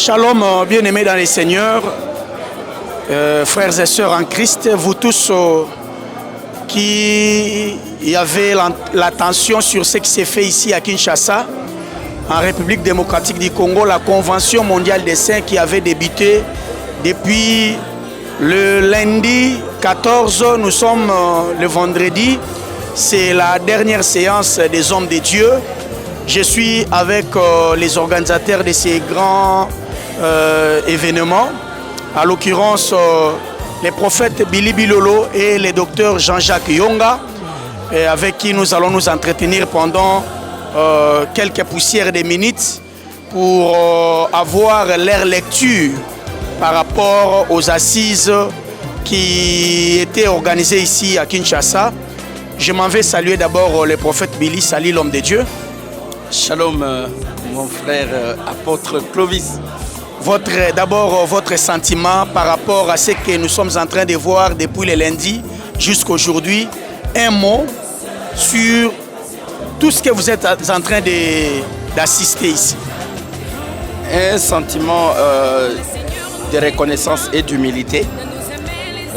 Shalom, bien-aimés dans les Seigneurs, frères et sœurs en Christ, vous tous qui avez l'attention sur ce qui s'est fait ici à Kinshasa, en République démocratique du Congo, la Convention mondiale des saints qui avait débuté depuis le lundi 14, nous sommes le vendredi, c'est la dernière séance des hommes de Dieu. Je suis avec les organisateurs de ces grands événements, à l'occurrence les prophètes Billy Bilolo et le docteur Jean-Jacques Yonga, avec qui nous allons nous entretenir pendant quelques poussières de minutes pour avoir leur lecture par rapport aux assises qui étaient organisées ici à Kinshasa. Je m'en vais saluer d'abord le prophète Billy, salut l'homme de Dieu. Shalom, mon frère apôtre Clovis. D'abord, votre sentiment par rapport à ce que nous sommes en train de voir depuis le lundi jusqu'à aujourd'hui. Un mot sur tout ce que vous êtes en train d'assister ici. Un sentiment de reconnaissance et d'humilité.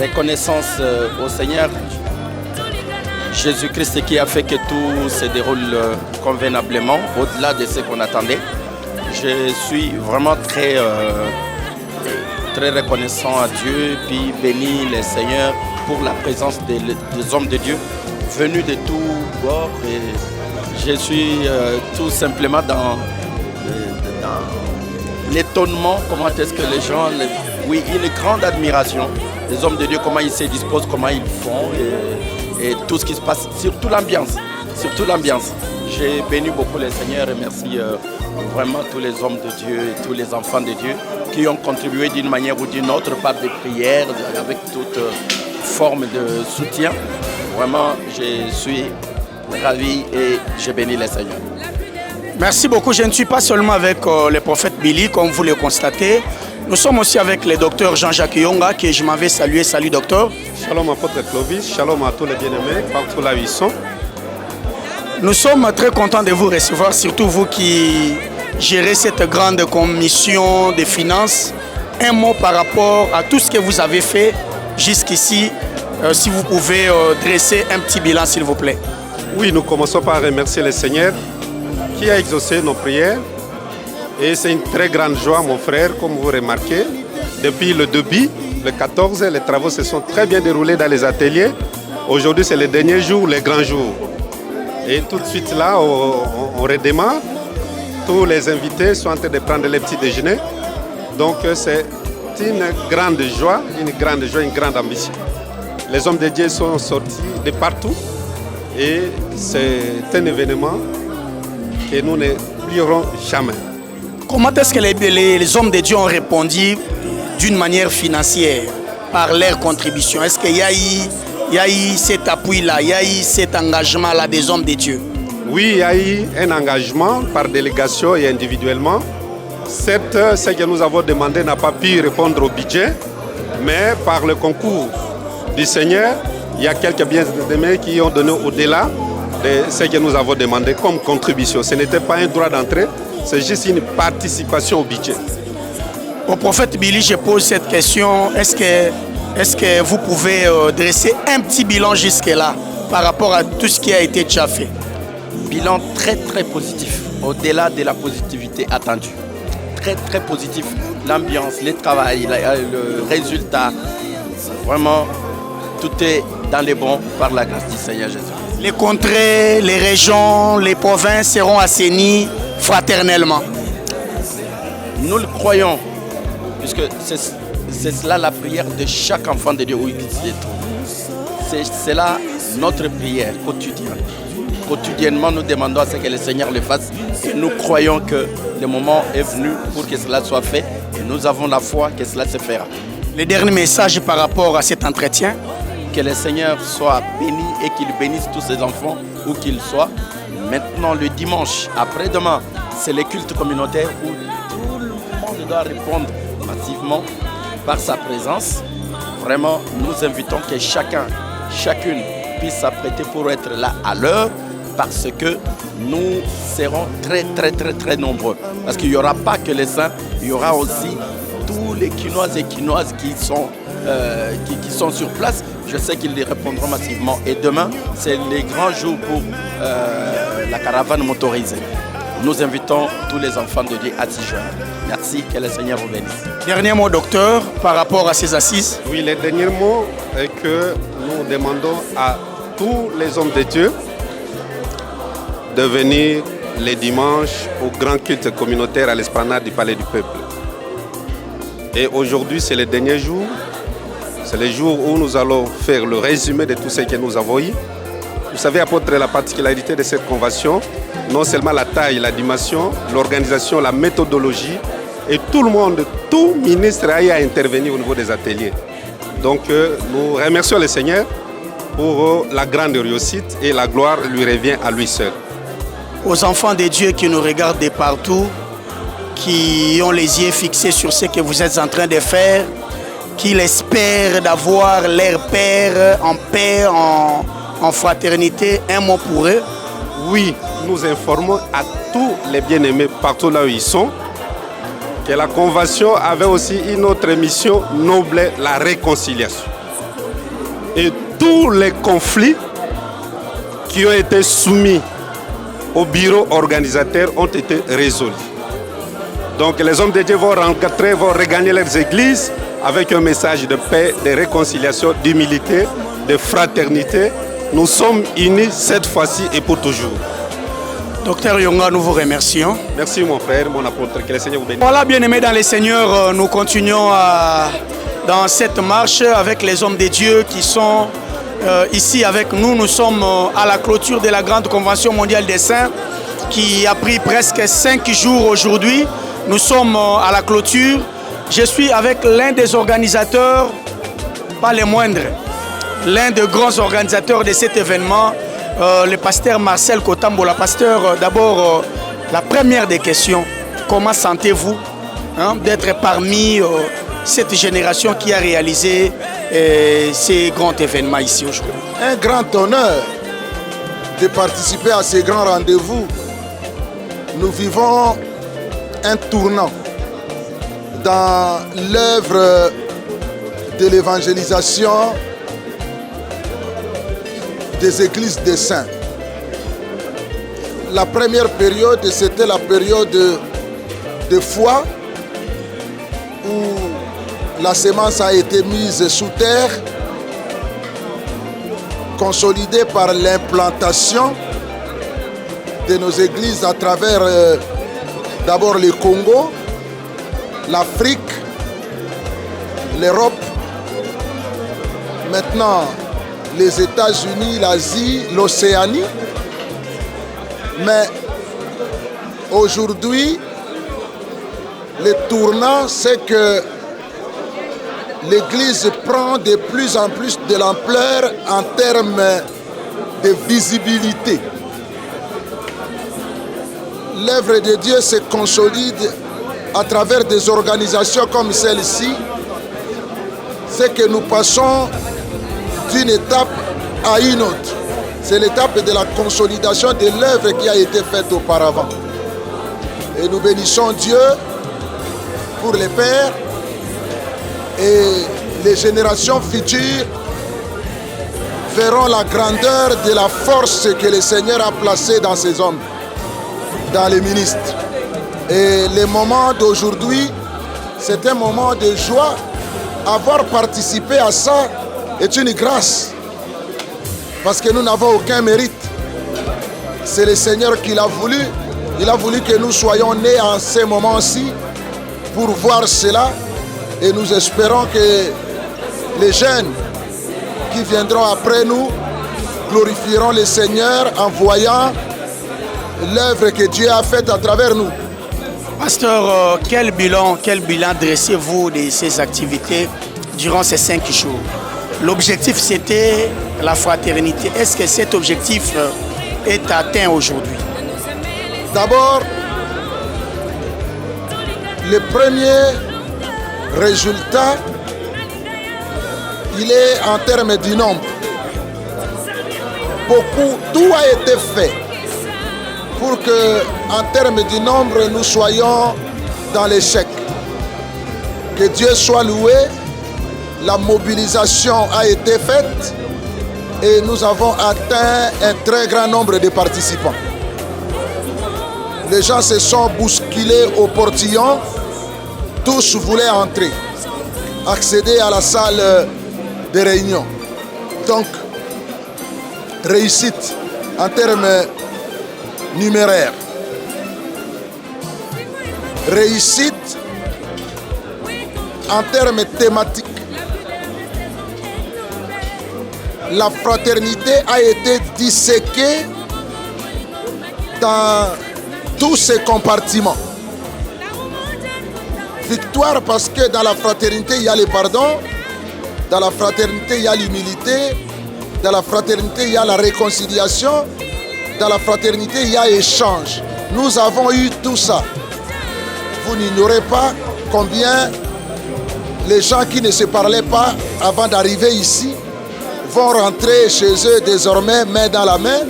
Reconnaissance au Seigneur Jésus-Christ qui a fait que tout se déroule convenablement, au-delà de ce qu'on attendait. Je suis vraiment très reconnaissant à Dieu, puis béni le Seigneur pour la présence des hommes de Dieu venus de tous bords. Et je suis tout simplement dans l'étonnement, comment est-ce que les gens, oui, une grande admiration des hommes de Dieu, comment ils se disposent, comment ils font. Et tout ce qui se passe, surtout l'ambiance. J'ai béni beaucoup le Seigneur et merci vraiment tous les hommes de Dieu et tous les enfants de Dieu qui ont contribué d'une manière ou d'une autre par des prières, avec toute forme de soutien. Vraiment, je suis ravi et je bénis le Seigneur. Merci beaucoup. Je ne suis pas seulement avec le prophète Billy, comme vous le constatez. Nous sommes aussi avec le docteur Jean-Jacques Yonga, que je m'en vais saluer. Salut docteur. Shalom apôtre Clovis, shalom à tous les bien-aimés, partout là où ils sont. Nous sommes très contents de vous recevoir, surtout vous qui gérez cette grande commission des finances. Un mot par rapport à tout ce que vous avez fait jusqu'ici, si vous pouvez dresser un petit bilan s'il vous plaît. Oui, nous commençons par remercier le Seigneur qui a exaucé nos prières. Et c'est une très grande joie, mon frère, comme vous remarquez. Depuis le début, le 14, les travaux se sont très bien déroulés dans les ateliers. Aujourd'hui, c'est le dernier jour, le grand jour. Et tout de suite là, on redémarre. Tous les invités sont en train de prendre les petits déjeuners. Donc c'est une grande joie, une grande ambition. Les hommes de Dieu sont sortis de partout. Et c'est un événement que nous n'oublierons jamais. Comment est-ce que les hommes de Dieu ont répondu d'une manière financière par leur contribution? Est-ce qu'il y a eu cet appui-là, il y a eu cet engagement-là des hommes de Dieu? Oui, il y a eu un engagement par délégation et individuellement. Certes, ce que nous avons demandé n'a pas pu répondre au budget, mais par le concours du Seigneur, il y a quelques bien-aimés qui ont donné au-delà de ce que nous avons demandé comme contribution. Ce n'était pas un droit d'entrée, c'est juste une participation au budget. Au prophète Billy, je pose cette question. Est-ce que vous pouvez dresser un petit bilan jusque-là par rapport à tout ce qui a été déjà fait? Bilan très très positif, au-delà de la positivité attendue. Très très positif. L'ambiance, le travail, le résultat. Vraiment, tout est dans les bons par la grâce du Seigneur Jésus. Les contrées, les régions, les provinces seront assainies fraternellement. Nous le croyons, puisque c'est cela la prière de chaque enfant de Dieu. C'est là notre prière quotidienne. Quotidiennement, nous demandons à ce que le Seigneur le fasse. Et nous croyons que le moment est venu pour que cela soit fait. Et nous avons la foi que cela se fera. Le dernier message par rapport à cet entretien? Que le Seigneur soit béni et qu'il bénisse tous ses enfants, où qu'ils soient. Maintenant, le dimanche, après-demain, c'est le culte communautaire où tout le monde doit répondre massivement par sa présence. Vraiment, nous invitons que chacune puisse s'apprêter pour être là à l'heure parce que nous serons très très très très nombreux. Parce qu'il n'y aura pas que les saints, il y aura aussi tous les Quinoises et Quinoises qui sont sur place. Je sais qu'ils les répondront massivement. Et demain, c'est les grands jours pour la caravane motorisée. Nous invitons tous les enfants de Dieu à s'y joindre. Merci, que le Seigneur vous bénisse. Dernier mot, docteur, par rapport à ces assises. Oui, le dernier mot est que nous demandons à tous les hommes de Dieu de venir les dimanches au grand culte communautaire à l'esplanade du Palais du Peuple. Et aujourd'hui, c'est le dernier jour. C'est le jour où nous allons faire le résumé de tout ce que nous avons eu. Vous savez, apôtre, la particularité de cette convention, non seulement la taille, la dimension, l'organisation, la méthodologie, et tout le monde, tout ministre a eu à intervenir au niveau des ateliers. Donc nous remercions le Seigneur pour la grande réussite et la gloire lui revient à lui seul. Aux enfants de Dieu qui nous regardent de partout, qui ont les yeux fixés sur ce que vous êtes en train de faire, qui espèrent d'avoir leur Père en paix, en fraternité, un mot pour eux. Oui, nous informons à tous les bien-aimés partout là où ils sont que la Convention avait aussi une autre mission noble, la réconciliation. Et tous les conflits qui ont été soumis au bureau organisateur ont été résolus. Donc les hommes de Dieu vont rencontrer, vont regagner leurs églises avec un message de paix, de réconciliation, d'humilité, de fraternité. Nous sommes unis cette fois-ci et pour toujours. Docteur Yonga, nous vous remercions. Merci mon frère, mon apôtre, que le Seigneur vous bénisse. Voilà, bien-aimés dans le Seigneur, nous continuons dans cette marche avec les hommes de Dieu qui sont ici avec nous. Nous sommes à la clôture de la grande convention mondiale des saints qui a pris presque 5 jours aujourd'hui. Nous sommes à la clôture. Je suis avec l'un des organisateurs, pas les moindres, l'un des grands organisateurs de cet événement, le pasteur Marcel Kotambola. Pasteur, d'abord, la première des questions, comment sentez-vous d'être parmi cette génération qui a réalisé ces grands événements ici aujourd'hui? Un grand honneur de participer à ces grands rendez-vous. Nous vivons un tournant dans l'œuvre de l'évangélisation des églises des saints. La première période, c'était la période de foi où la sémence a été mise sous terre, consolidée par l'implantation de nos églises à travers d'abord le Congo, l'Afrique, l'Europe, maintenant les États-Unis, l'Asie, l'Océanie. Mais aujourd'hui, le tournant, c'est que l'Église prend de plus en plus de l'ampleur en termes de visibilité. L'œuvre de Dieu se consolide à travers des organisations comme celle-ci. C'est que nous passons d'une étape à une autre. C'est l'étape de la consolidation de l'œuvre qui a été faite auparavant. Et nous bénissons Dieu pour les pères et les générations futures verront la grandeur de la force que le Seigneur a placée dans ces hommes, dans les ministres. Et le moment d'aujourd'hui, c'est un moment de joie. Avoir participé à ça est une grâce. Parce que nous n'avons aucun mérite. C'est le Seigneur qui l'a voulu. Il a voulu que nous soyons nés en ces moments-ci pour voir cela. Et nous espérons que les jeunes qui viendront après nous glorifieront le Seigneur en voyant l'œuvre que Dieu a faite à travers nous. Pasteur, quel bilan dressez-vous de ces activités durant ces 5 jours? L'objectif, c'était la fraternité. Est-ce que cet objectif est atteint aujourd'hui? D'abord, le premier résultat, il est en termes du nombre. Tout a été fait pour que, en termes du nombre, nous soyons dans l'échec. Que Dieu soit loué, la mobilisation a été faite et nous avons atteint un très grand nombre de participants. Les gens se sont bousculés au portillon, tous voulaient entrer, accéder à la salle de réunion. Donc, réussite en termes numéraires. Réussite en termes thématiques. La fraternité a été disséquée dans tous ses compartiments. Victoire parce que dans la fraternité, il y a le pardon, dans la fraternité, il y a l'humilité, dans la fraternité, il y a la réconciliation, dans la fraternité, il y a échange. Nous avons eu tout ça. Vous n'ignorez pas combien les gens qui ne se parlaient pas avant d'arriver ici vont rentrer chez eux désormais main dans la main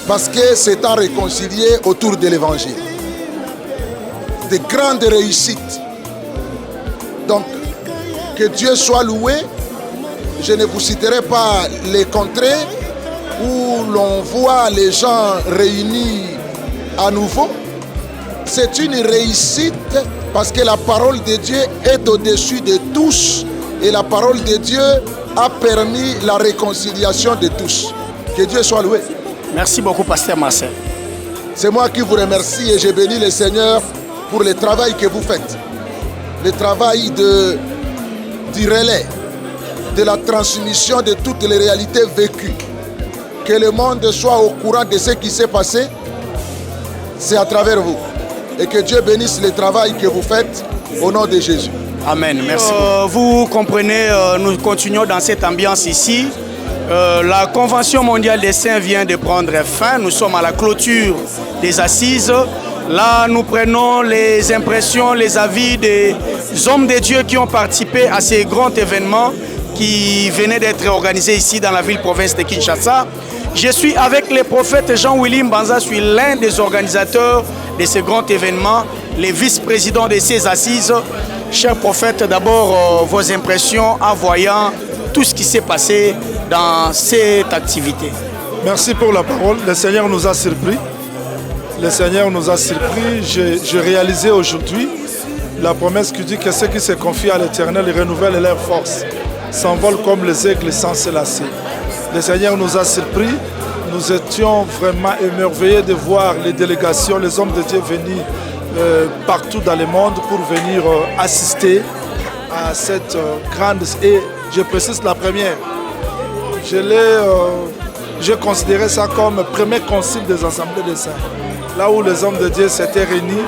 parce que c'est en réconcilié autour de l'évangile. De grandes réussites. Donc, que Dieu soit loué. Je ne vous citerai pas les contrées où l'on voit les gens réunis à nouveau. C'est une réussite parce que la parole de Dieu est au-dessus de tous et la parole de Dieu a permis la réconciliation de tous. Que Dieu soit loué. Merci beaucoup, Pasteur Marcel. C'est moi qui vous remercie et je bénis le Seigneur pour le travail que vous faites. Le travail du relais, de la transmission de toutes les réalités vécues. Que le monde soit au courant de ce qui s'est passé, c'est à travers vous. Et que Dieu bénisse le travail que vous faites au nom de Jésus. Amen. Merci. Vous comprenez, nous continuons dans cette ambiance ici. La Convention mondiale des saints vient de prendre fin. Nous sommes à la clôture des assises. Là, nous prenons les impressions, les avis des hommes de Dieu qui ont participé à ces grands événements qui venaient d'être organisés ici dans la ville-province de Kinshasa. Je suis avec le prophète Jean-Willy Mbanza, je suis l'un des organisateurs de ce grand événement, le vice-président de ces assises. Cher prophète, d'abord vos impressions en voyant tout ce qui s'est passé dans cette activité. Merci pour la parole. Le Seigneur nous a surpris. Le Seigneur nous a surpris. J'ai réalisé aujourd'hui la promesse qui dit que ceux qui se confient à l'Éternel renouvellent leur force, s'envolent comme les aigles sans se lasser. Le Seigneur nous a surpris. Nous étions vraiment émerveillés de voir les délégations, les hommes de Dieu venir partout dans le monde pour venir assister à cette grande, et je précise la première. J'ai considéré ça comme le premier concile des assemblées des saints, là où les hommes de Dieu s'étaient réunis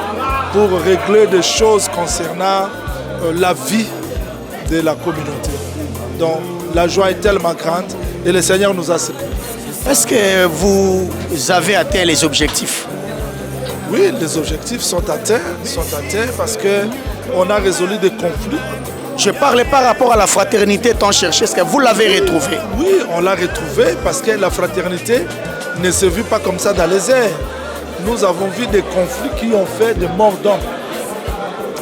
pour régler des choses concernant la vie de la communauté. Donc la joie est tellement grande et le Seigneur nous a surpris. Est-ce que vous avez atteint les objectifs? Oui, les objectifs sont atteints parce qu'on a résolu des conflits. Je parle par rapport à la fraternité tant cherchée. Est-ce que vous l'avez retrouvée? Oui, on l'a retrouvée parce que la fraternité ne se vit pas comme ça dans les airs. Nous avons vu des conflits qui ont fait des morts d'hommes.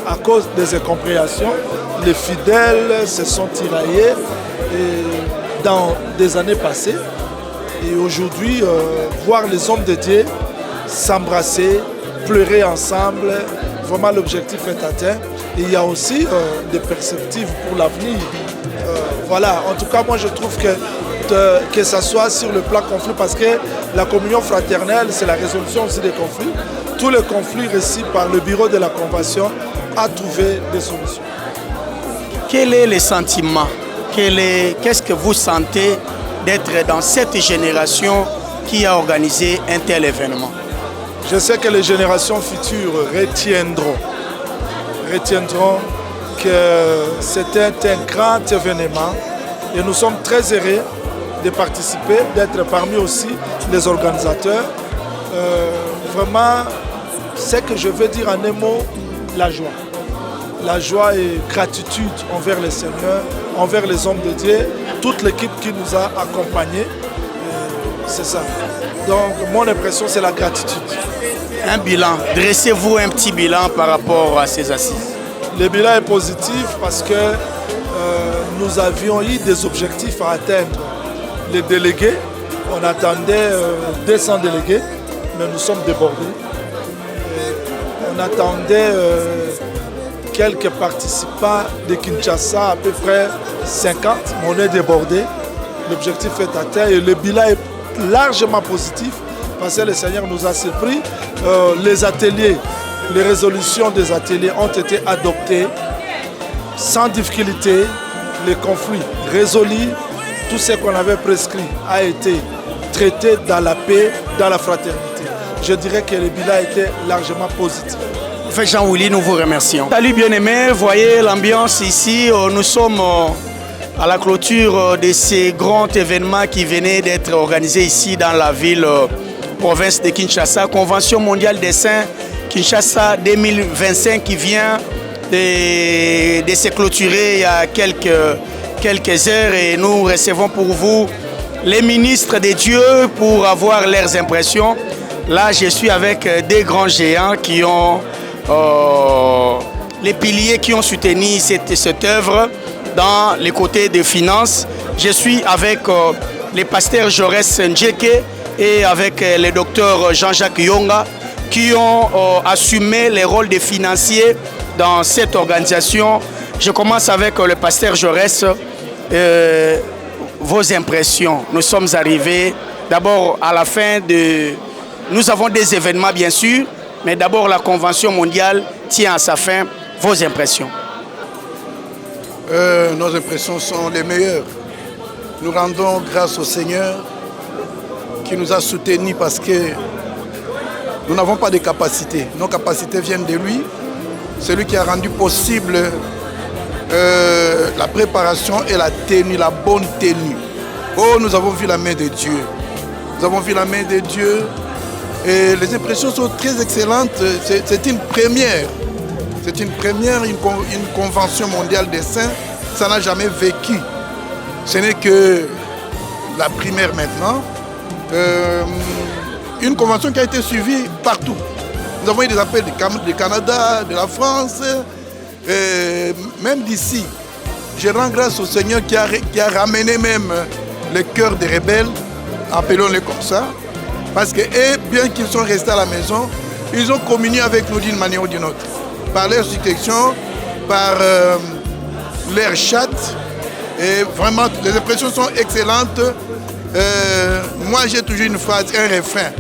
À cause des incompréhensions, les fidèles se sont tiraillés dans des années passées. Et aujourd'hui, voir les hommes de Dieu s'embrasser, pleurer ensemble, vraiment l'objectif est atteint. Et il y a aussi des perspectives pour l'avenir. Voilà, en tout cas, moi je trouve que ça soit sur le plan conflit, parce que la communion fraternelle, c'est la résolution aussi des conflits. Tous les conflits réussis par le bureau de la Convention a trouvé des solutions. Quel est le sentiment? Qu'est-ce que vous sentez d'être dans cette génération qui a organisé un tel événement? Je sais que les générations futures retiendront que c'était un grand événement et nous sommes très heureux de participer, d'être parmi aussi les organisateurs. Vraiment, ce que je veux dire en un mot, la joie. La joie et gratitude envers le Seigneur, envers les hommes de Dieu, toute l'équipe qui nous a accompagnés. C'est ça. Donc, mon impression, c'est la gratitude. Un bilan. Dressez-vous un petit bilan par rapport à ces assises. Le bilan est positif parce que nous avions eu des objectifs à atteindre. Les délégués, on attendait 200 délégués, mais nous sommes débordés. On attendait quelques participants de Kinshasa, à peu près 50, mais on est débordés. L'objectif est atteint et le bilan est largement positif parce que le Seigneur nous a surpris. Les ateliers, les résolutions des ateliers ont été adoptées sans difficulté. Les conflits résolus, tout ce qu'on avait prescrit a été traité dans la paix, dans la fraternité. Je dirais que le bilan était largement positif. Frère Jean-Willy, nous vous remercions. Salut bien-aimés, voyez l'ambiance ici. Nous sommes à la clôture de ces grands événements qui venaient d'être organisés ici dans la ville, province de Kinshasa. Convention mondiale des saints Kinshasa 2025 qui vient de se clôturer il y a quelques heures et nous recevons pour vous les ministres de Dieu pour avoir leurs impressions. Là, je suis avec des grands géants qui ont les piliers qui ont soutenu cette œuvre dans les côtés des finances. Je suis avec le pasteur Jaurès Ndjeke et avec le docteur Jean-Jacques Yonga qui ont assumé les rôles de financiers dans cette organisation. Je commence avec le pasteur Jaurès. Vos impressions. Nous sommes arrivés d'abord à la fin de... Nous avons des événements bien sûr, mais d'abord la Convention mondiale tient à sa fin. Vos impressions? Nos impressions sont les meilleures. Nous rendons grâce au Seigneur qui nous a soutenus parce que nous n'avons pas de capacités. Nos capacités viennent de lui. C'est lui qui a rendu possible la préparation et la tenue, la bonne tenue. Oh, nous avons vu la main de Dieu. Nous avons vu la main de Dieu et les impressions sont très excellentes. C'est une première. C'est une première, une convention mondiale des saints. Ça n'a jamais vécu. Ce n'est que la primaire maintenant. Une convention qui a été suivie partout. Nous avons eu des appels du Canada, de la France, même d'ici. Je rends grâce au Seigneur qui a ramené même le cœur des rebelles, appelons-les comme ça, parce que bien qu'ils sont restés à la maison, ils ont communié avec nous d'une manière ou d'une autre, par leur instruction, par leur chat, et vraiment les impressions sont excellentes. Moi j'ai toujours une phrase, un refrain,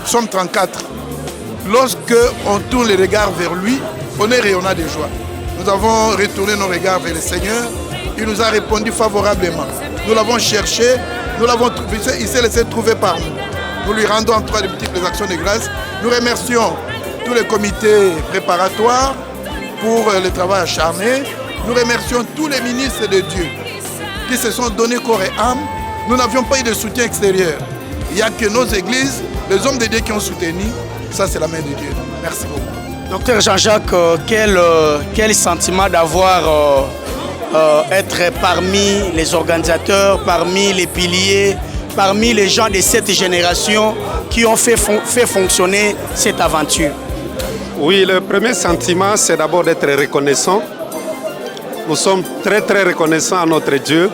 Somme 34, lorsque on tourne les regards vers lui, on est rayonnant de joie. Nous avons retourné nos regards vers le Seigneur. Il nous a répondu favorablement. Nous l'avons cherché, nous l'avons trouvé, il s'est laissé trouver par nous. Nous lui rendons en trois de multiples actions de grâce. Nous remercions tous les comités préparatoires pour le travail acharné. Nous remercions tous les ministres de Dieu qui se sont donnés corps et âme. Nous n'avions pas eu de soutien extérieur. Il n'y a que nos églises, les hommes de Dieu qui ont soutenu. Ça, c'est la main de Dieu. Merci beaucoup. Docteur Jean-Jacques, quel sentiment d'avoir être parmi les organisateurs, parmi les piliers, parmi les gens de cette génération qui ont fait fonctionner cette aventure? Oui, le premier sentiment, c'est d'abord d'être reconnaissant. Nous sommes très très reconnaissants à notre Dieu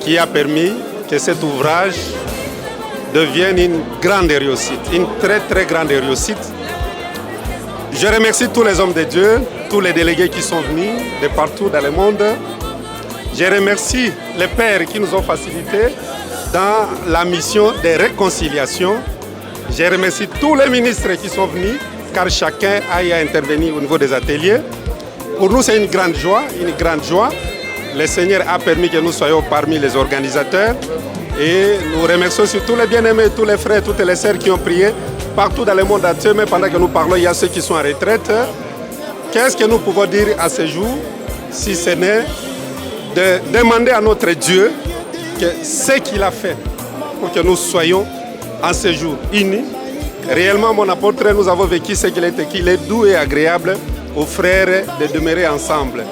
qui a permis que cet ouvrage devienne une grande réussite, une très très grande réussite. Je remercie tous les hommes de Dieu, tous les délégués qui sont venus de partout dans le monde. Je remercie les pères qui nous ont facilité dans la mission de réconciliation. Je remercie tous les ministres qui sont venus, car chacun a eu à intervenir au niveau des ateliers. Pour nous, c'est une grande joie, une grande joie. Le Seigneur a permis que nous soyons parmi les organisateurs. Et nous remercions surtout les bien-aimés, tous les frères, toutes les sœurs qui ont prié partout dans le monde entier. Mais pendant que nous parlons, il y a ceux qui sont en retraite. Qu'est-ce que nous pouvons dire à ce jour, si ce n'est de demander à notre Dieu que ce qu'il a fait pour que nous soyons en ce jour unis. Réellement, mon apôtre, nous avons vécu ce qu'il était, qu'il est doux et agréable aux frères de demeurer ensemble.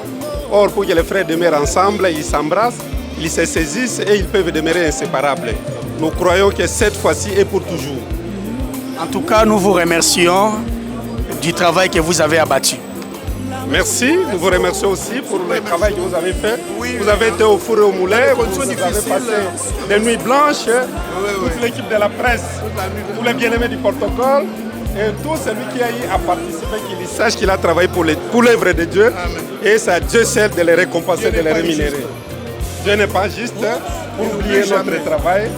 Or, pour que les frères demeurent ensemble, ils s'embrassent, ils se saisissent et ils peuvent demeurer inséparables. Nous croyons que cette fois-ci est pour toujours. En tout cas, nous vous remercions du travail que vous avez abattu. Merci, nous vous remercions aussi pour le travail que vous avez fait. Vous avez été au four et au moulin, vous avez passé des nuits blanches, toute l'équipe de la presse, tous les bien-aimés du protocole, et tout celui qui a eu à participer, qu'il sache qu'il a travaillé pour l'œuvre de Dieu, et c'est à Dieu seul de les récompenser, de les rémunérer. Dieu n'est pas juste pour oublier notre travail,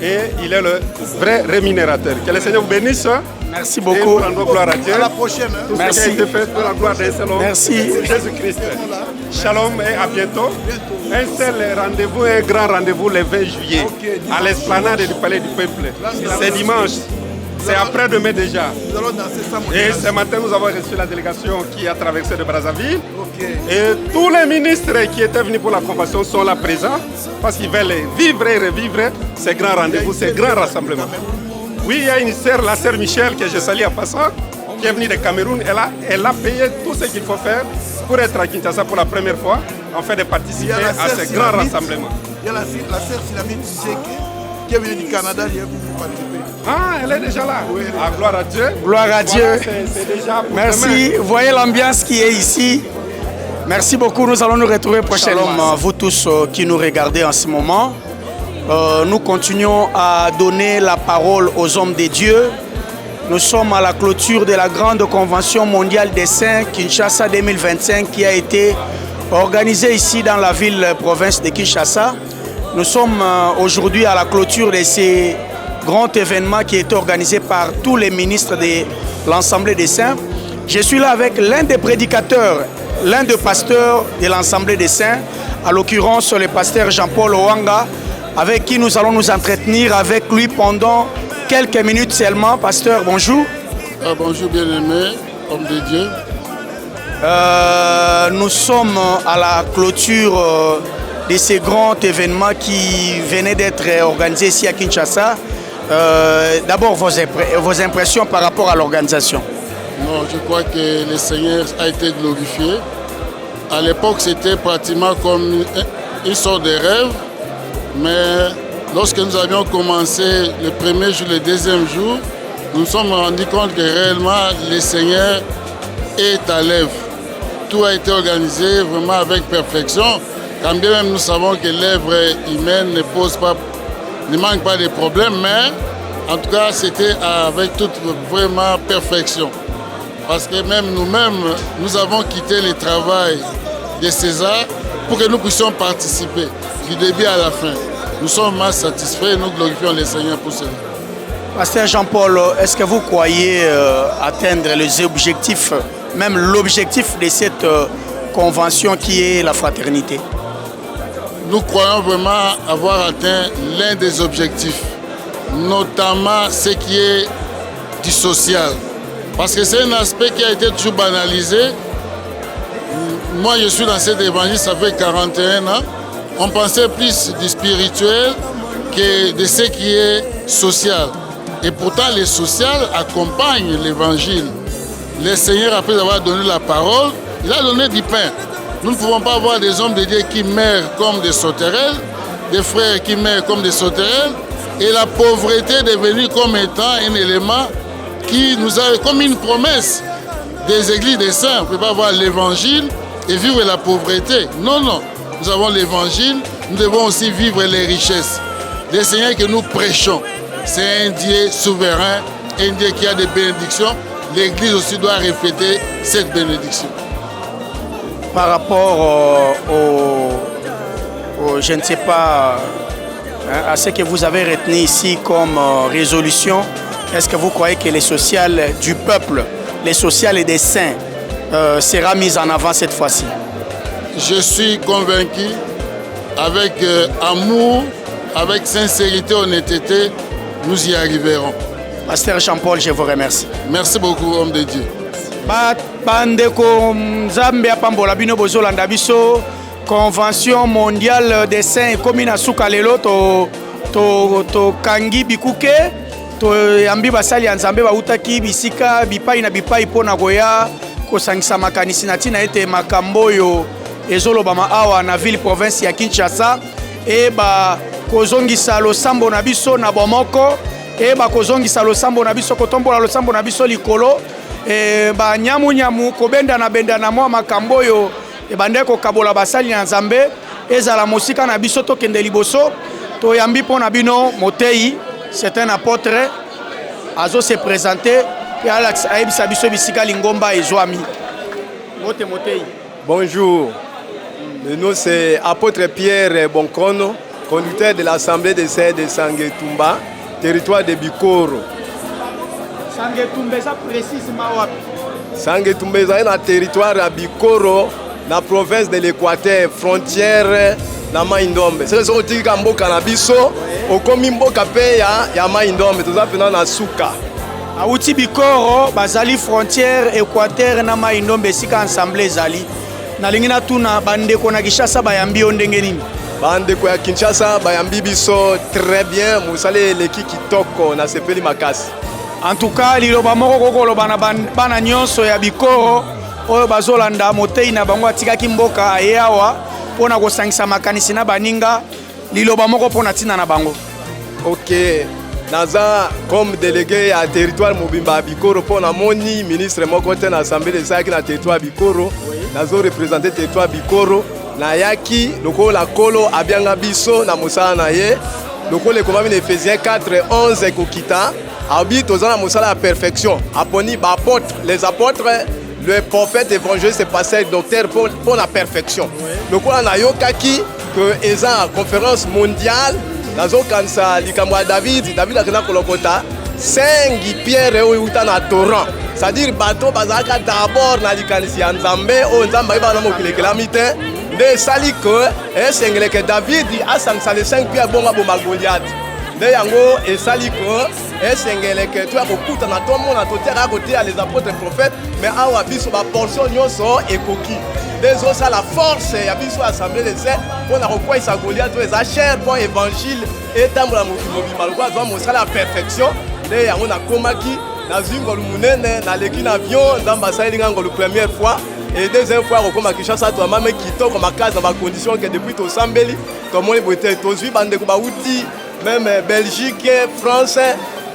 et il est le vrai rémunérateur. Que le Seigneur vous bénisse. Merci beaucoup. Et nous gloire à Dieu. À la prochaine. Tout Merci. ce qui a été fait pour la gloire d'un seul homme. Merci. Jésus-Christ. Shalom et à bientôt. Un seul rendez-vous, un grand rendez-vous le 20 juillet à l'esplanade du Palais du Peuple. C'est dimanche. C'est après-demain déjà. Nous allons danser ça, mon Et ce matin, nous avons reçu la délégation qui a traversé de Brazzaville. Et tous les ministres qui étaient venus pour la convention sont là présents parce qu'ils veulent vivre et revivre ces grands rendez-vous, ces grands rassemblements. Oui, il y a une sœur, la sœur Michel, que je salue en passant, qui est venue de Cameroun. Elle a payé tout ce qu'il faut faire pour être à Kinshasa pour la première fois, en fait de participer à ces grands rassemblements. Il y a la sœur Silamite qui est venue du Canada hier pour participer. Ah, elle est déjà là. Oui, ah, gloire à Dieu. Gloire à Dieu. Voilà, c'est déjà pour Merci. demain. Vous voyez l'ambiance qui est ici. Merci beaucoup. Nous allons nous retrouver prochainement. Shalom, vous tous qui nous regardez en ce moment. Nous continuons à donner la parole aux hommes de Dieu. Nous sommes à la clôture de la grande convention mondiale des saints Kinshasa 2025 qui a été organisée ici dans la ville-province de Kinshasa. Nous sommes aujourd'hui à la clôture de ces grands événements qui est organisé par tous les ministres de l'Assemblée des saints. Je suis là avec l'un des prédicateurs, l'un des pasteurs de l'Assemblée des saints, à l'occurrence le pasteur Jean-Paul Ouanga, avec qui nous allons nous entretenir avec lui pendant quelques minutes seulement. Pasteur, bonjour. Bonjour bien-aimé, homme de Dieu. Nous sommes à la clôture de ces grands événements qui venaient d'être organisés ici à Kinshasa. D'abord, vos impressions par rapport à l'organisation. Non, je crois que le Seigneur a été glorifié. À l'époque, c'était pratiquement comme une sorte de rêve. Mais lorsque nous avions commencé le premier jour, le deuxième jour, nous nous sommes rendus compte que réellement le Seigneur est à l'œuvre. Tout a été organisé vraiment avec perfection. Quand bien même nous savons que l'œuvre humaine ne manque pas de problèmes, mais en tout cas c'était avec toute vraiment perfection. Parce que même nous-mêmes, nous avons quitté le travail de César pour que nous puissions participer du début à la fin. Nous sommes satisfaits et nous glorifions le Seigneur pour cela. Pasteur Jean-Paul, est-ce que vous croyez atteindre les objectifs, même l'objectif de cette convention qui est la fraternité? Nous croyons vraiment avoir atteint l'un des objectifs, notamment ce qui est du social. Parce que c'est un aspect qui a été toujours banalisé. Moi, je suis dans cet évangile, ça fait 41 ans. On pensait plus du spirituel que de ce qui est social. Et pourtant, le social accompagne l'évangile. Le Seigneur, après avoir donné la parole, il a donné du pain. Nous ne pouvons pas avoir des hommes de Dieu qui meurent comme des sauterelles, des frères qui meurent comme des sauterelles, et la pauvreté est devenue comme étant un élément qui nous a comme une promesse des églises des saints. On ne peut pas avoir l'évangile et vivre la pauvreté. Non, non. Nous avons l'évangile, nous devons aussi vivre les richesses. Le Seigneur que nous prêchons, c'est un Dieu souverain, un Dieu qui a des bénédictions. L'Église aussi doit refléter cette bénédiction. Par rapport je ne sais pas, à ce que vous avez retenu ici comme résolution, est-ce que vous croyez que les social du peuple, les social des saints, sera mis en avant cette fois-ci? Je suis convaincu, avec amour, avec sincérité, honnêteté, nous y arriverons. Pasteur Jean-Paul, je vous remercie. Merci beaucoup, homme de Dieu. Bandeko Nzambe apambola bino bozolanda biso convention mondiale des saints ekomi na suka lelo to kangi bikuke to yambi basali ya Nzambe bautaki bisika bipai na bipai pona koya kosangisa makanisi na tina ete makambo oyo ezolobama awa na ville province ya Kinshasa e ba kozongisa losambo na biso na bomoko et bakozongisa losambo na biso kotombola losambo na biso likolo ba nyamu kobenda na mwa makambo yo ebandeko kabola basali na Nzambe ezala mosika na biso tokende liboso toyambi pona bino Motei c'est un apôtre azo se présenter et Alex aibisa biso bisika lingomba ezwami Motei. Bonjour, nous c'est apôtre Pierre Bonkono, conducteur de l'Assemblée des Sœurs de Sangetumba, territoire de Bikoro. Sangetumba, ça précisément wapi? Sangetumba est un territoire à Bikoro, dans la province de l'Équateur, frontière na Maindombe. C'est ce que tu as dit Canabiso, au Komimbo Kapeya, ya Maindombe, tout ça venant na Souka. Auti Bikoro, bazali frontière Équateur na Maindombe sika ensemble zali. Na lingina tuna bandeko na Kinshasa bayambi ondenge nini? Bandeko ya Kinshasa bayambi biso très bien, musale leki kitoko na sepeli makasi. En tout cas, liloba moko kokoloba na bana nyonso ya Bikoro oyo bazolanda Motei na bango atikaki mboka ayeawa pona kosangisa makanisi na baninga liloba moko pona tina na bango. OK. Naza comme délégué à territoire Mobimba Bikoro pour la moni ministre moko te na assemblée de ça qui na territoire Bikoro nazo représenter territoire Bikoro na yaki loko la kolo abianga biso na mosala na ye loko le komami na Ephésiens 4:11 kokita abi tozana mosala à perfection aponi ba apôtres les apôtres le prophète évangéliste et pasteur docteur pour la perfection loko na yokaki que eza conférence mondiale nazo kansa likamwa David akena kolokota 5 pierre outa na torrent c'est-à-dire bateau bazaka d'abord na likanisi ya Nzambe o Nzambe ba na mokilekela mite nde sali que esengeleke David asangisa les 5 pierre bonga bomba Goliath nde yango esali que esengeleke tu akokuta na tomo na totera côté ya les apôtres prophètes mais awa biso ba portion nyonso ekoki des os à la force ya biso assemblée des saints pour na quoi ça Goliath to eza cher pour évangile et tambola mobimba lokwa zo mosala la perfection nde yango na komaki na zingolo munene na leki na avion Nzamba salinga ngolo première fois et deuxième fois kokoma Kinshasa to mama kitoko makasi na ba condition que depuis to sambeli to moni bote to zwi bande ko ba uti même Belgique France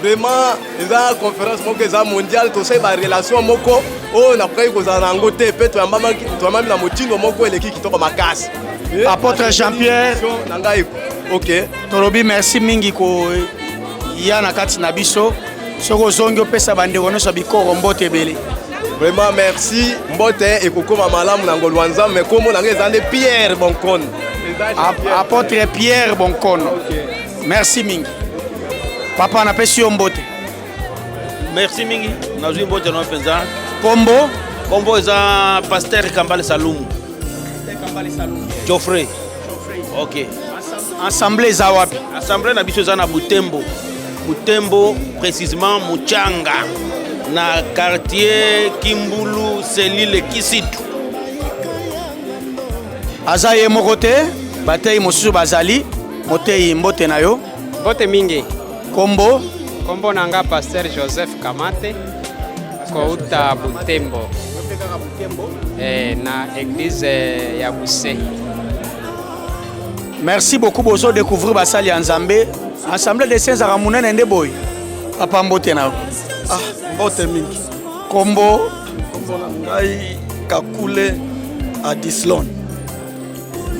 vraiment eza conférence moko eza mondiale to sai ba relation moko o na kai ko za nango te pe to mama na motindo moko eleki kitoko makasi apôtre Jean-Pierre nangai. OK, tolobi merci mingi ko ya na kati na biso soko zongi opesa bandeko nyonso Bikoro mbote ebele. Vraiment merci mbote ekokoma malamu na ngolo Nzambe komo na ngezande Pierre Bonkono. Apôtre Pierre Bonkono. OK. Merci mingi. Papa na pesi yo mbote. Merci mingi. Nazwi mbote no penza. Kombo eza pasteur Kambale Salumu. Kambale Salumu. Geoffrey. OK. Assemblée za wapi? Assemblée na biso za na Butembo. Butembo précisément Muchanga na quartier Kimbulu Selile Kisitu. Azaye mokote batei mosusu bazali Motei mbote na yo. Mbote mingi. Kombo nanga pasteur Joseph Kamate kouta Butembo. Na église ya Buse. Merci beaucoup bozo découvrir basali ya Nzambe. Assemblée des saints à munene nde boy. Papa mbote na yo. Mbote mingi. Kombo na ngai Kakule Adislon.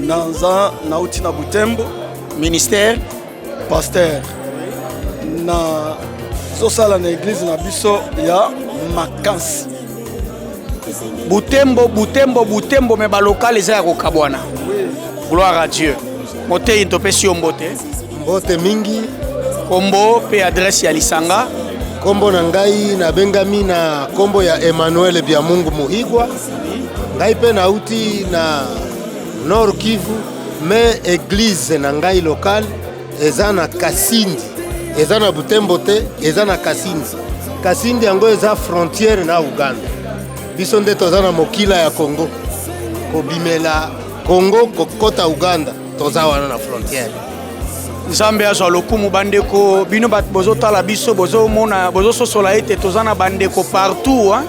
Nanza nauti na Butembo. Ministère pasteur na zosala na église na biso ya Makasi. Butembo me ba local eza ya kokabwana. Gloire à Dieu. Motei ntopesi yo mbote. Mbote mingi. Kombo pe adresse ya Lisanga. Kombo na ngai na bengami na kombo ya Emmanuel Biamungu Muhigwa. Ngai pe nauti na Nord Kivu mais église na ngai local eza na Kasindi. Eza na Butembo te, eza na Kasindi. Kasindi yango eza frontière na Uganda. Biso nde toza na mokila ya Congo. Kobimela Congo kokota Uganda toza wana na frontière. Nzambe azwa lokumu bandeko bino bat bozo tala biso bozo mona bozo sosola ete toza na bandeko partout hein.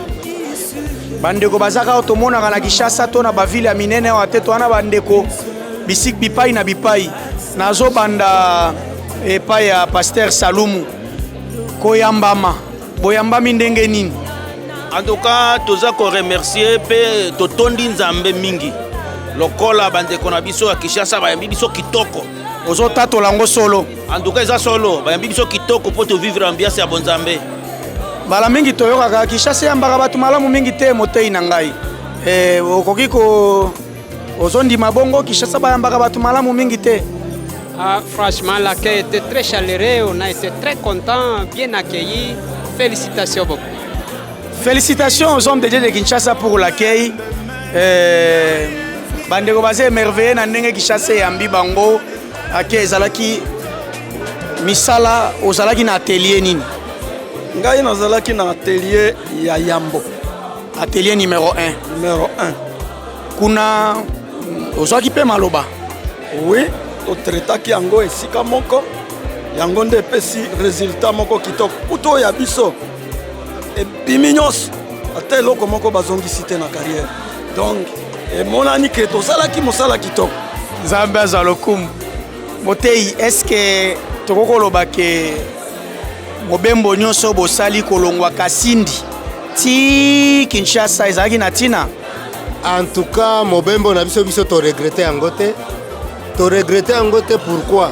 Bandeko bazaka otomona kana Kinshasa to na bavile ya minene wa teto wana bandeko bisik bipai na bipai nazo banda epai ya pasteur Salumu koyambama boyambami ndenge nini? En tout cas toza ko remercier pe totondi nzambe mingi lokola bandeko na biso ya Kinshasa bayambi biso kitoko ozotatola yango solo. En tout cas eza solo bayambi biso kitoko po to vivre ambiance ya bonzambe. Mbala mingi toyokaka Kinshasa yambaka bato malamu mingi te motei na ngai. Okoki ko ozondima bongo Kinshasa bayambaka bato malamu mingi te. Franchement, l'accueil était très chaleureux, on a été très contents, bien accueillis. Félicitations beaucoup. Félicitations aux hommes de Dieu de Kinshasa pour l'accueil. Bandeko baze émerveillé na ndenge Kinshasa yambi bango ake ezalaki misala ozalaki na atelier nini? Ngai nazalaki na atelier ya Yambo. Atelier numéro 1. Numéro 1. Kuna ozwaki pe maloba. Oui, totretaki yango esika moko. Yango nde pesi résultat moko kitoko. Kuto ya biso. Et biminyos ate eloko moko bazongisi te na carrière. Donc emonani ke tosalaki mosala kitoko. Nzambe azalokumu. Motei, est-ce que tokokoloba ke mobembo nyonso bosali kolongwa kasindi ti Kinshasa ezalaki na tina? En tout cas, mobembo na biso biso to regretter yango te. To regretter yango te pourquoi?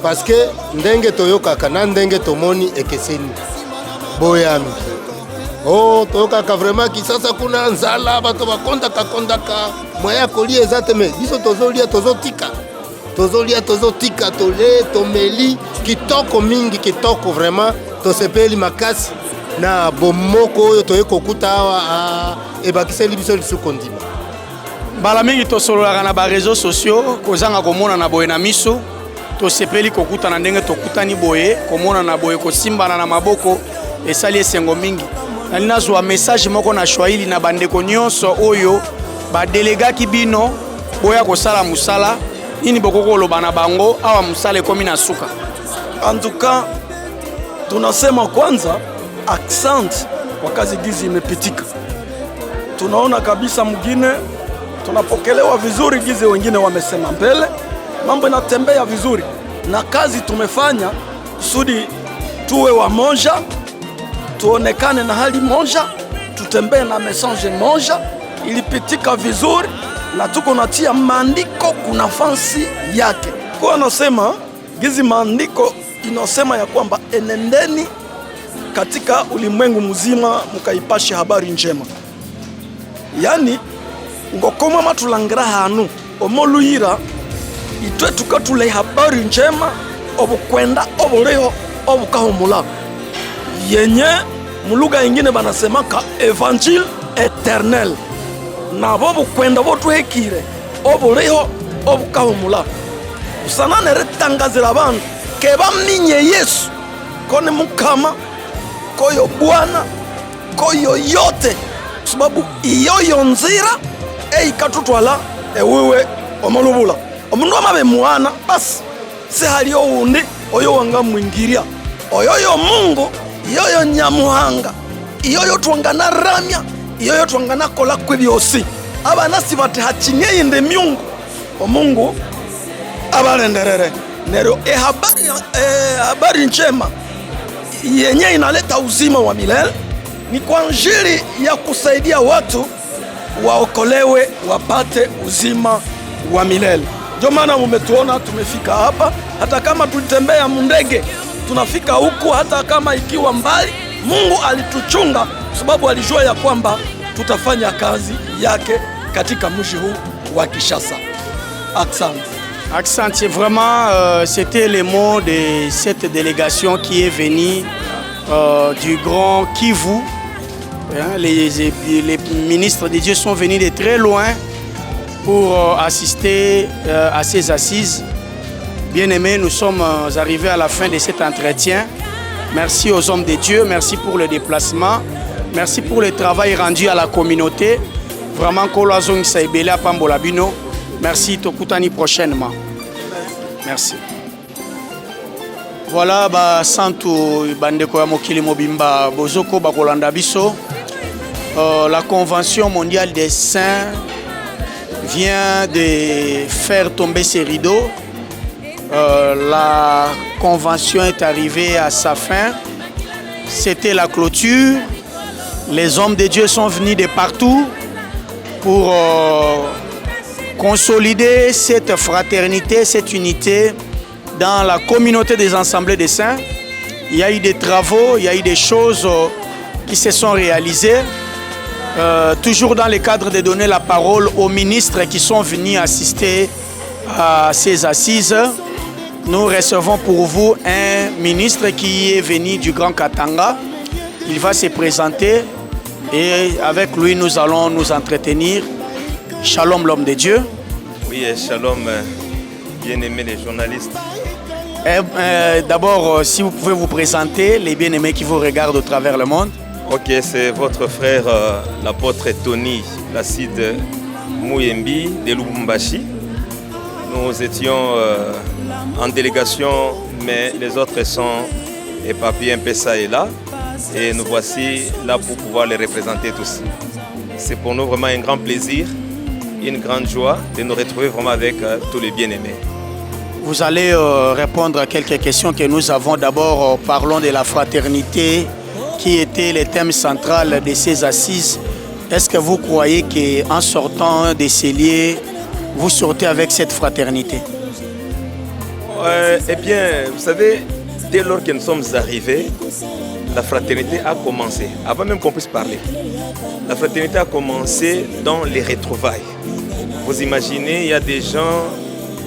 Parce que ndenge toyokaka na ndenge tomoni ekeseni. Boyami. Oh, toyokaka vraiment Kinshasa kuna nzala bato bakondaka moya kolia ezate me biso tozolia tozotika. Tozolia tozotika tole tomeli kitoko mingi kitoko vraiment tosepeli makasi na bomoko oyo toyekokuta awa ebakiseli biso lisuku ndima. Mbala mingi tosololaka na ba réseaux sociaux kozanga komona na boye na miso tosepeli kokuta na ndenge tokutani boye komona na boye kosimbana na maboko esali esengo mingi. Nali nazwa message moko na Swahili na bandeko nyonso oyo badelegaki bino boya kosala musala nini bokokoloba na bango awa musala ekomi na suka. En tout cas tunasema kwanza accent kwa kazi gizi imepitika. Tunaona kabisa mwingine tunapokelewa vizuri gizi, wengine wamesema mbele, mambo inatembea vizuri na kazi tumefanya kusudi tuwe wamoja, tuonekane na hali moja, tutembee na message moja, ilipitika vizuri na tuko natia maandiko kuna fansi yake. Kwa nasema gizi maandiko inosema ya kwamba enendeni katika ulimwengu mzima mukaipashe habari njema. Yani ngokoma matulangira hanu omoluyira itwe tukatule habari njema obukwenda obuleho obukahumula yenye muluga ingine banasemaka evangile eternel na bobu kwenda botu hekire obuleho obukahumula usanane retangazira abantu keba minye Yesu kone mukama koyo Bwana koyo yote sababu iyo nzira ikatutwala ewewe omulubula omundu amabe mwana basi se haliyo undi oyo wanga mwingiria oyoyo Mungu iyoyo nyamuhanga iyoyo twangana ramya iyoyo twangana kola kwebyosi abana sibate hachinyeye nde myungu omungu abalenderere nero habari njema yenye inaleta uzima wa milele ni kwa njiri ya kusaidia watu waokolewe wapate uzima wa milele. Ndio maana umetuona tumefika hapa, hata kama tulitembea mndege tunafika huku, hata kama ikiwa mbali Mungu alituchunga sababu alijua ya kwamba tutafanya kazi yake katika mji huu wa Kinshasa. Accent. Accent, vraiment, c'était le mot de cette délégation qui est venue du Grand Kivu. Les ministres de Dieu sont venus de très loin pour assister à ces assises. Bien-aimés, nous sommes arrivés à la fin de cet entretien. Merci aux hommes de Dieu, merci pour le déplacement, merci pour le travail rendu à la communauté. Vraiment, Kolazong Saibela Pambolabino. Merci, Tokutani prochainement. Merci. Voilà, Santo Bandeko Mokili Mobimba Bozoko Bakolanda Biso. La Convention mondiale des saints vient de faire tomber ses rideaux. La convention est arrivée à sa fin. C'était la clôture. Les hommes de Dieu sont venus de partout pour consolider cette fraternité, cette unité dans la communauté des assemblées des saints. Il y a eu des travaux, il y a eu des choses qui se sont réalisées. Toujours dans le cadre de donner la parole aux ministres qui sont venus assister à ces assises. Nous recevons pour vous un ministre qui est venu du Grand Katanga. Il va se présenter et avec lui nous allons nous entretenir. Shalom l'homme de Dieu. Oui, shalom, bien-aimés les journalistes. D'abord, si vous pouvez vous présenter, les bien-aimés qui vous regardent au travers le monde. Ok, c'est votre frère, l'apôtre Tony Placide Mouyembi de Lubumbashi. Nous étions en délégation, mais les autres sont éparpillés un peu ça et là. Et nous voici là pour pouvoir les représenter tous. C'est pour nous vraiment un grand plaisir, une grande joie de nous retrouver vraiment avec tous les bien-aimés. Vous allez répondre à quelques questions que nous avons. D'abord, parlons de la fraternité qui était le thème central de ces assises. Est-ce que vous croyez qu'en sortant des celliers, vous sortez avec cette fraternité? Eh bien, vous savez, dès lors que nous sommes arrivés, la fraternité a commencé, avant même qu'on puisse parler. La fraternité a commencé dans les retrouvailles. Vous imaginez, il y a des gens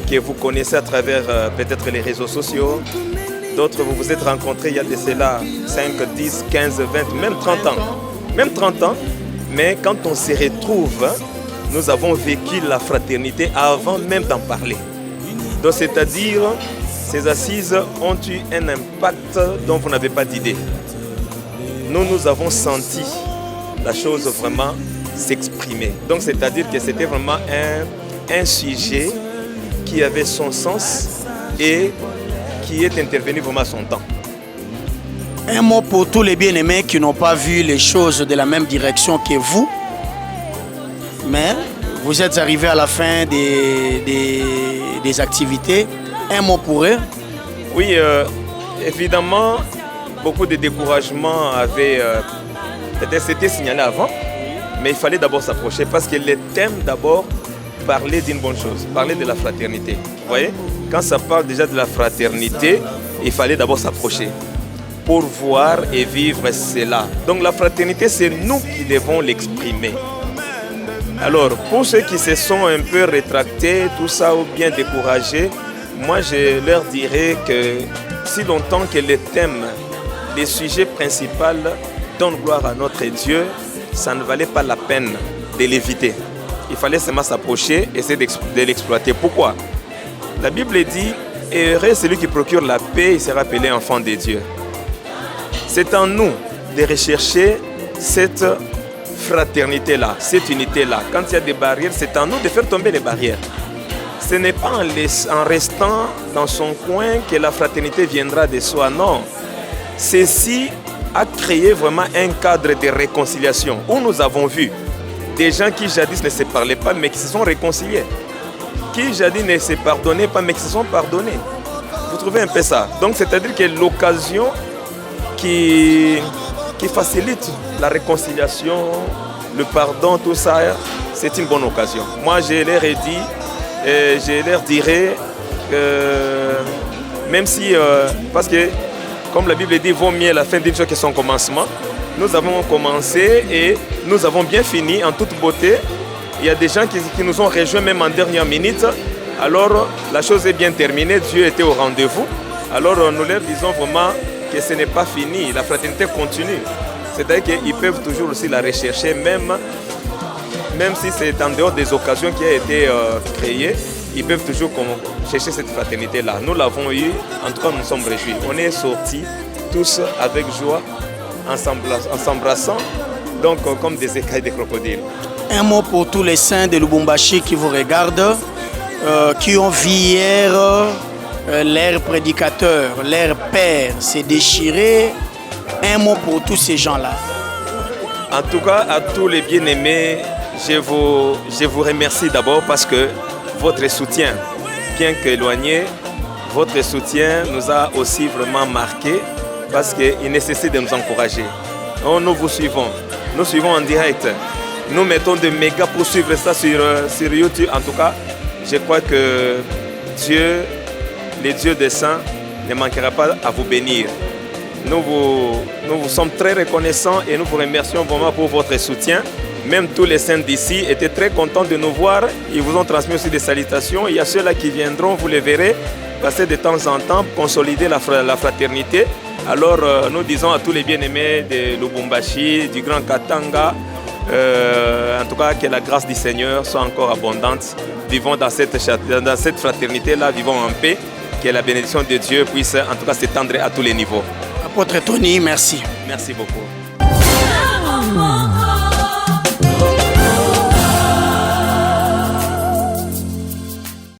que vous connaissez à travers peut-être les réseaux sociaux. D'autres, vous vous êtes rencontrés il y a de cela 5, 10, 15, 20, même 30 ans. Même 30 ans. Mais quand on se retrouve, nous avons vécu la fraternité avant même d'en parler. Donc, c'est-à-dire, ces assises ont eu un impact dont vous n'avez pas d'idée. Nous avons senti la chose vraiment s'exprimer. Donc, c'est-à-dire que c'était vraiment un sujet qui avait son sens et qui est intervenu vraiment à son temps. Un mot pour tous les bien-aimés qui n'ont pas vu les choses de la même direction que vous, mais vous êtes arrivés à la fin des activités. Un mot pour eux? Oui, évidemment, beaucoup de découragement avaient peut-être été signalé avant, mais il fallait d'abord s'approcher parce que le thème d'abord parlait d'une bonne chose, parlait de la fraternité. Vous voyez, quand ça parle déjà de la fraternité, il fallait d'abord s'approcher pour voir et vivre cela. Donc la fraternité, c'est nous qui devons l'exprimer. Alors, pour ceux qui se sont un peu rétractés, tout ça, ou bien découragés, moi je leur dirais que si longtemps que le thème, les sujets principaux donnent gloire à notre Dieu, ça ne valait pas la peine de l'éviter. Il fallait seulement s'approcher et essayer de l'exploiter. Pourquoi? La Bible dit, heureux celui qui procure la paix, il sera appelé enfant de Dieu. C'est en nous de rechercher cette fraternité-là, cette unité-là. Quand il y a des barrières, c'est en nous de faire tomber les barrières. Ce n'est pas en restant dans son coin que la fraternité viendra de soi, non. Ceci a créé vraiment un cadre de réconciliation où nous avons vu des gens qui jadis ne se parlaient pas mais qui se sont réconciliés, qui jadis ne se pardonnaient pas mais qui se sont pardonnés. Vous trouvez un peu ça? Donc c'est-à-dire que l'occasion qui facilite la réconciliation, le pardon, tout ça, c'est une bonne occasion. Moi, je leur ai dit, je leur dirais, même si, parce que, comme la Bible dit, vaut mieux la fin d'une chose que son commencement. Nous avons commencé et nous avons bien fini en toute beauté. Il y a des gens qui nous ont rejoints même en dernière minute. Alors, la chose est bien terminée, Dieu était au rendez-vous. Alors, nous leur disons vraiment que ce n'est pas fini, la fraternité continue. C'est-à-dire qu'ils peuvent toujours aussi la rechercher, même si c'est en dehors des occasions qui ont été créées, ils peuvent toujours chercher cette fraternité-là. Nous l'avons eu, en tout cas nous sommes réjouis. On est sortis tous avec joie, en s'embrassant, donc comme des écailles de crocodile. Un mot pour tous les saints de Lubumbashi qui vous regardent, qui ont vu hier leur prédicateur, leur père s'est déchiré. Un mot pour tous ces gens-là. En tout cas, à tous les bien-aimés, je vous remercie d'abord parce que votre soutien, bien qu'éloigné, votre soutien nous a aussi vraiment marqué parce qu'il nécessite de nous encourager. Donc, nous vous suivons. Nous suivons en direct. Nous mettons des mégas pour suivre ça sur YouTube. En tout cas, je crois que Dieu, le Dieu des saints, ne manquera pas à vous bénir. Nous vous sommes très reconnaissants et nous vous remercions vraiment pour votre soutien. Même tous les saints d'ici étaient très contents de nous voir. Ils vous ont transmis aussi des salutations. Il y a ceux-là qui viendront, vous les verrez, passer de temps en temps pour consolider la fraternité. Alors nous disons à tous les bien-aimés de Lubumbashi, du Grand Katanga, en tout cas que la grâce du Seigneur soit encore abondante. Vivons dans cette fraternité-là, vivons en paix. Que la bénédiction de Dieu puisse en tout cas s'étendre à tous les niveaux. Apôtre Tony, merci. Merci beaucoup.